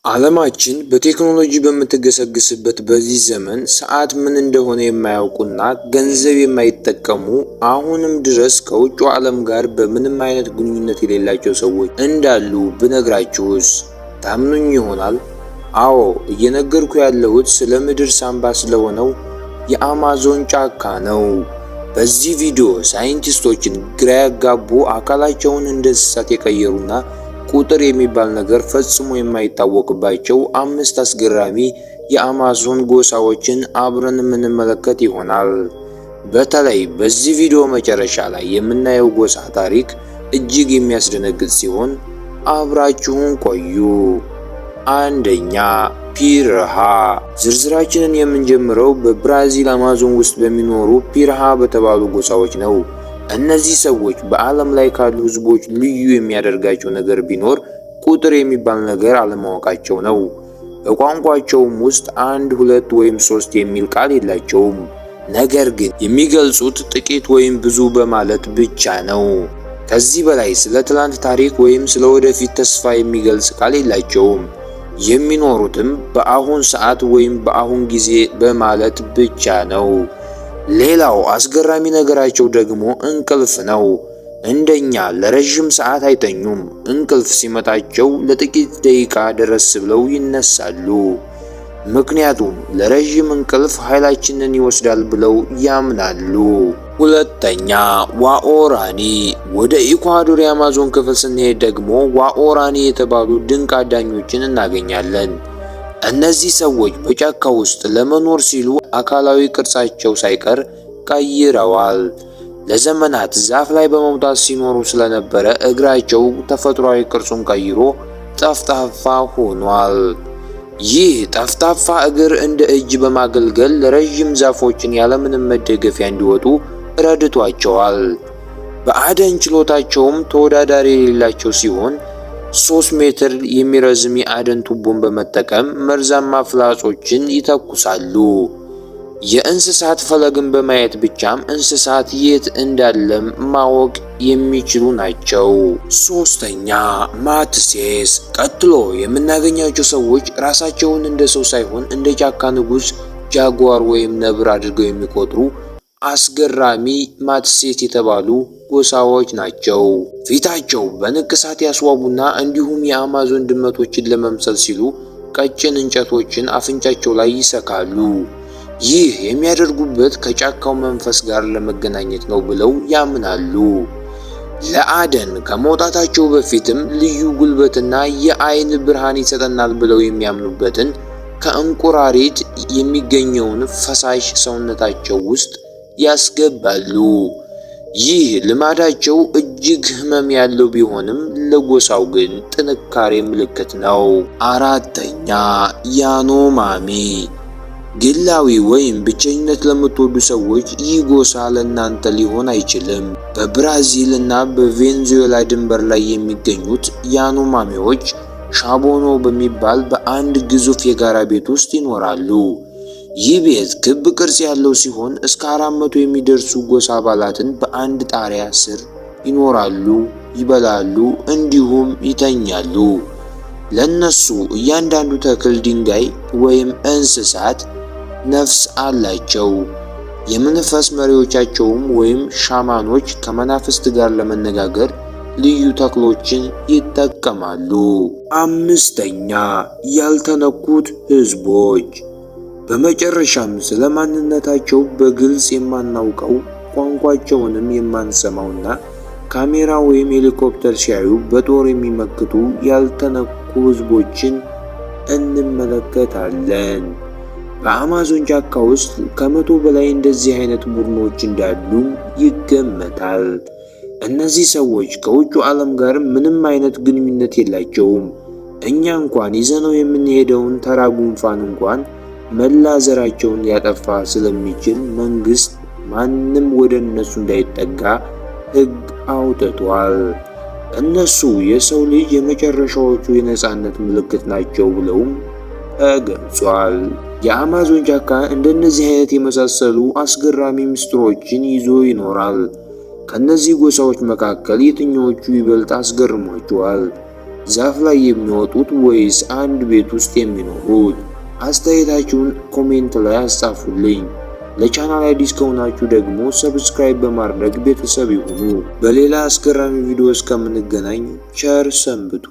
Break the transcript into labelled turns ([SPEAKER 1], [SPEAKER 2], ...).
[SPEAKER 1] ዓለማችን በቴክኖሎጂ በምትገሰግስበት በዚህ ዘመን ሰዓት ምን እንደሆነ የማያውቁና ገንዘብ የማይጠቀሙ አሁንም ድረስ ከውጭው ዓለም ጋር በምንም አይነት ግንኙነት የሌላቸው ሰዎች እንዳሉ ብነግራችሁስ ታምኑኝ ይሆናል? አዎ፣ እየነገርኩ ያለሁት ስለ ምድር ሳንባ ስለሆነው የአማዞን ጫካ ነው። በዚህ ቪዲዮ ሳይንቲስቶችን ግራ ያጋቡ አካላቸውን እንደ እንስሳት የቀየሩና ቁጥር የሚባል ነገር ፈጽሞ የማይታወቅባቸው 5 አስገራሚ የአማዞን ጎሳዎችን አብረን የምንመለከት ይሆናል። በተለይ በዚህ ቪዲዮ መጨረሻ ላይ የምናየው ጎሳ ታሪክ እጅግ የሚያስደነግጥ ሲሆን አብራችሁን ቆዩ። አንደኛ፣ ፒርሃ። ዝርዝራችንን የምንጀምረው በብራዚል አማዞን ውስጥ በሚኖሩ ፒርሃ በተባሉ ጎሳዎች ነው። እነዚህ ሰዎች በዓለም ላይ ካሉ ህዝቦች ልዩ የሚያደርጋቸው ነገር ቢኖር ቁጥር የሚባል ነገር አለማወቃቸው ነው። በቋንቋቸውም ውስጥ 1፣ 2 ወይም 3 የሚል ቃል የላቸውም። ነገር ግን የሚገልጹት ጥቂት ወይም ብዙ በማለት ብቻ ነው። ከዚህ በላይ ስለ ትላንት ታሪክ ወይም ስለ ወደፊት ተስፋ የሚገልጽ ቃል የላቸውም። የሚኖሩትም በአሁን ሰዓት ወይም በአሁን ጊዜ በማለት ብቻ ነው። ሌላው አስገራሚ ነገራቸው ደግሞ እንቅልፍ ነው። እንደኛ ለረጅም ሰዓት አይተኙም። እንቅልፍ ሲመጣቸው ለጥቂት ደቂቃ ደረስ ብለው ይነሳሉ። ምክንያቱም ለረጅም እንቅልፍ ኃይላችንን ይወስዳል ብለው ያምናሉ። ሁለተኛ፣ ዋኦራኒ። ወደ ኢኳዶር የአማዞን ክፍል ስንሄድ ደግሞ ዋኦራኒ የተባሉ ድንቅ አዳኞችን እናገኛለን። እነዚህ ሰዎች በጫካ ውስጥ ለመኖር ሲሉ አካላዊ ቅርጻቸው ሳይቀር ቀይረዋል። ለዘመናት ዛፍ ላይ በመውጣት ሲኖሩ ስለነበረ እግራቸው ተፈጥሯዊ ቅርጹን ቀይሮ ጠፍጣፋ ሆኗል። ይህ ጠፍጣፋ እግር እንደ እጅ በማገልገል ለረጅም ዛፎችን ያለምንም መደገፊያ እንዲወጡ ረድቷቸዋል። በአደን ችሎታቸውም ተወዳዳሪ የሌላቸው ሲሆን 3 ሜትር የሚረዝም የአደን ቱቦን በመጠቀም መርዛማ ፍላጾችን ይተኩሳሉ። የእንስሳት ፈለግን በማየት ብቻም እንስሳት የት እንዳለም ማወቅ የሚችሉ ናቸው። ሶስተኛ፣ ማትሴስ። ቀጥሎ የምናገኛቸው ሰዎች ራሳቸውን እንደ ሰው ሳይሆን እንደ ጫካ ንጉሥ፣ ጃጓር ወይም ነብር አድርገው የሚቆጥሩ አስገራሚ ማትሴስ የተባሉ ጎሳዎች ናቸው። ፊታቸው በንቅሳት ያስዋቡና እንዲሁም የአማዞን ድመቶችን ለመምሰል ሲሉ ቀጭን እንጨቶችን አፍንጫቸው ላይ ይሰካሉ። ይህ የሚያደርጉበት ከጫካው መንፈስ ጋር ለመገናኘት ነው ብለው ያምናሉ። ለአደን ከመውጣታቸው በፊትም ልዩ ጉልበትና የአይን ብርሃን ይሰጠናል ብለው የሚያምኑበትን ከእንቁራሪት የሚገኘውን ፈሳሽ ሰውነታቸው ውስጥ ያስገባሉ። ይህ ልማዳቸው እጅግ ህመም ያለው ቢሆንም ለጎሳው ግን ጥንካሬ ምልክት ነው። አራተኛ፣ ያኖማሚ። ግላዊ ወይም ብቸኝነት ለምትወዱ ሰዎች ይህ ጎሳ ለእናንተ ሊሆን አይችልም። በብራዚል እና በቬንዙዌላ ድንበር ላይ የሚገኙት ያኖማሚዎች ሻቦኖ በሚባል በአንድ ግዙፍ የጋራ ቤት ውስጥ ይኖራሉ። ይህ ቤት ክብ ቅርጽ ያለው ሲሆን እስከ 400 የሚደርሱ ጎሳ አባላትን በአንድ ጣሪያ ስር ይኖራሉ፣ ይበላሉ፣ እንዲሁም ይተኛሉ። ለነሱ እያንዳንዱ ተክል፣ ድንጋይ ወይም እንስሳት ነፍስ አላቸው። የመንፈስ መሪዎቻቸውም ወይም ሻማኖች ከመናፍስት ጋር ለመነጋገር ልዩ ተክሎችን ይጠቀማሉ። አምስተኛ፣ ያልተነኩት ህዝቦች። በመጨረሻም ስለ ማንነታቸው በግልጽ የማናውቀው ቋንቋቸውንም የማንሰማውና ካሜራ ወይም ሄሊኮፕተር ሲያዩ በጦር የሚመክቱ ያልተነኩ ህዝቦችን እንመለከታለን። በአማዞን ጫካ ውስጥ ከ100 በላይ እንደዚህ አይነት ቡድኖች እንዳሉ ይገመታል። እነዚህ ሰዎች ከውጭ ዓለም ጋር ምንም አይነት ግንኙነት የላቸውም። እኛ እንኳን ይዘነው የምንሄደውን ተራ ጉንፋን እንኳን መላ ዘራቸውን ሊያጠፋ ስለሚችል መንግስት ማንም ወደ እነሱ እንዳይጠጋ ህግ አውጥቷል። እነሱ የሰው ልጅ የመጨረሻዎቹ የነጻነት ምልክት ናቸው ብለውም ተገልጿል። የአማዞን ጫካ እንደነዚህ አይነት የመሳሰሉ አስገራሚ ምስጢሮችን ይዞ ይኖራል። ከነዚህ ጎሳዎች መካከል የትኞቹ ይበልጥ አስገርሟቸዋል? ዛፍ ላይ የሚወጡት ወይስ አንድ ቤት ውስጥ የሚኖሩት? አስተያየታችሁን ኮሜንት ላይ አጻፉልኝ። ለቻናል አዲስ ከሆናችሁ ደግሞ ሰብስክራይብ በማድረግ ቤተሰብ ይሁኑ። በሌላ አስገራሚ ቪዲዮ እስከምንገናኝ ቸር ሰንብቱ።